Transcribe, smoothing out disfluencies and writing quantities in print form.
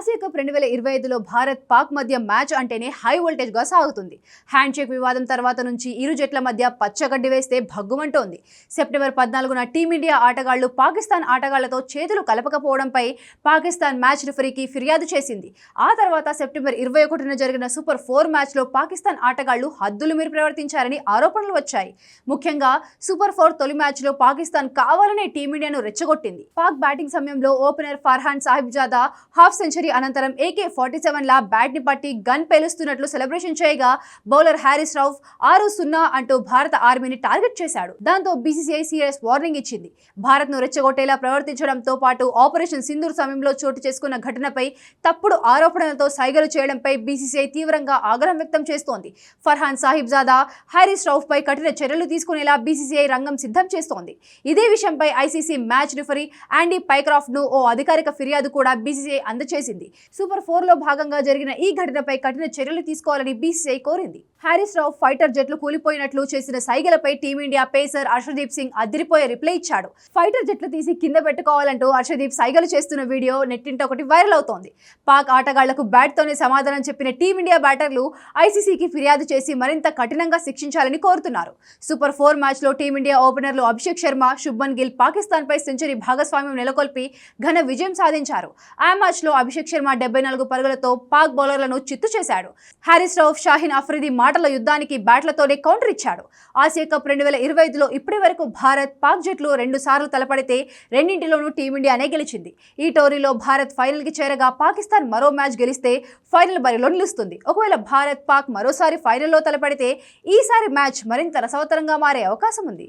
Asia cup 2025లో Bharat Pak మధ్య match అంటేనే high voltage గా సాగుతుంది. హ్యాండ్ షేక్ వివాదం తర్వాత నుంచి ఇరు జట్ల మధ్య పచ్చగడ్డి వేస్తే భగ్గుమంటోంది. సెప్టెంబర్ 14న టీమిండియా ఆటగాళ్లు పాకిస్తాన్ ఆటగాళ్లతో చేతులు కలపకపోవడంపై పాకిస్తాన్ మ్యాచ్ రిఫరీకి ఫిర్యాదు చేసింది. ఆ తర్వాత సెప్టెంబర్ 21న జరిగిన సూపర్ 4 మ్యాచ్లో పాకిస్తాన్ ఆటగాళ్లు హద్దులు మీరి ప్రవర్తించారని ఆరోపణలు వచ్చాయి. ముఖ్యంగా సూపర్ 4 తొలి మ్యాచ్లో పాకిస్తాన్ కావాలనే టీమిండియాను రెచ్చగొట్టింది. పాక్ బ్యాటింగ్ సమయంలో opener Farhan Sahibzada half century అనంతరం AK-47 లా బ్యాట్ ని పట్టి గన్ పేలుస్తున్నట్లు సెలబ్రేషన్ చేయగా బౌలర్ హారిస్ రౌఫ్ 6-0 అంటూ భారత ఆర్మీని టార్గెట్ చేశాడు. దాంతో BCCI సీరియస్ వార్నింగ్ ఇచ్చింది. భారత్ ను రెచ్చగొట్టేలా ప్రవర్తించడంతో పాటు ఆపరేషన్ సింధూర్ సమయంలో చోటు చేసుకున్న ఘటనపై తప్పుడు ఆరోపణలతో సైగలు చేయడంపై BCCI తీవ్రంగా ఆగ్రహం వ్యక్తం చేస్తోంది. ఫర్హాన్ సాహిబ్జాదా, హారిస్ రౌఫ్ పై కఠిన చర్యలు తీసుకునేలా BCCI రంగం సిద్ధం చేస్తోంది. ఇదే విషయంపై ICC మ్యాచ్ రిఫరీ యాండీ పైక్రాఫ్ట్ ను ఓ అధికారిక ఫిర్యాదు కూడా BCCI అందజేసింది. సూపర్ 4లో భాగంగా జరిగిన ఈ ఘటనపై కఠిన చర్యలు తీసుకోవాలని BCCI కోరింది. హారిస్ రౌఫ్ ఫైటర్ జట్లు కూలిపోయినట్లు చేసిన సైగలపై టీమిండియా పేసర్ హర్షదీప్ సింగ్ అదిరిపోయే రిప్లై ఇచ్చాడు. ఫైటర్ జట్లు తీసి కింద పెట్టుకోవాలంటూ హర్షదీప్ సైగలు చేస్తున్న వీడియో నెట్టింట ఒకటి వైరల్ అవుతోంది. పాక్ ఆటగాళ్లకు బ్యాట్ తోనే సమాధానం చెప్పిన టీమిండియా బ్యాటర్లు ICCకి ఫిర్యాదు చేసి మరింత కఠినంగా శిక్షించాలని కోరుతున్నారు. సూపర్ 4 మ్యాచ్లో టీమిండియా ఓపెనర్లు అభిషేక్ శర్మ, శుభ్మన్ గిల్ పాకిస్తాన్ పై సెంచరీ భాగస్వామ్యం నెలకొల్పి ఘన విజయం సాధించారు. ఆ మ్యాచ్లో అభిషేక్ శర్మ 74 పరుగులతో పాక్ బౌలర్లను చిత్తు చేశాడు. హారిస్ రౌఫ్, షాహీన్ అఫ్రిది మాటల యుద్ధానికి బ్యాట్లతోనే కౌంటర్ ఇచ్చాడు. ఆసియా కప్ 2025లో ఇప్పటి వరకు భారత్, పాక్ జట్లు 2 సార్లు తలపడితే రెండింటిలోనూ టీమిండియానే గెలిచింది. ఈ టోర్నీలో భారత్ ఫైనల్ కి చేరగా పాకిస్తాన్ మరో మ్యాచ్ గెలిస్తే ఫైనల్ బరిలో నిలుస్తుంది. ఒకవేళ భారత్, పాక్ మరోసారి ఫైనల్లో తలపడితే ఈసారి మ్యాచ్ మరింత రసవత్తరంగా మారే అవకాశం ఉంది.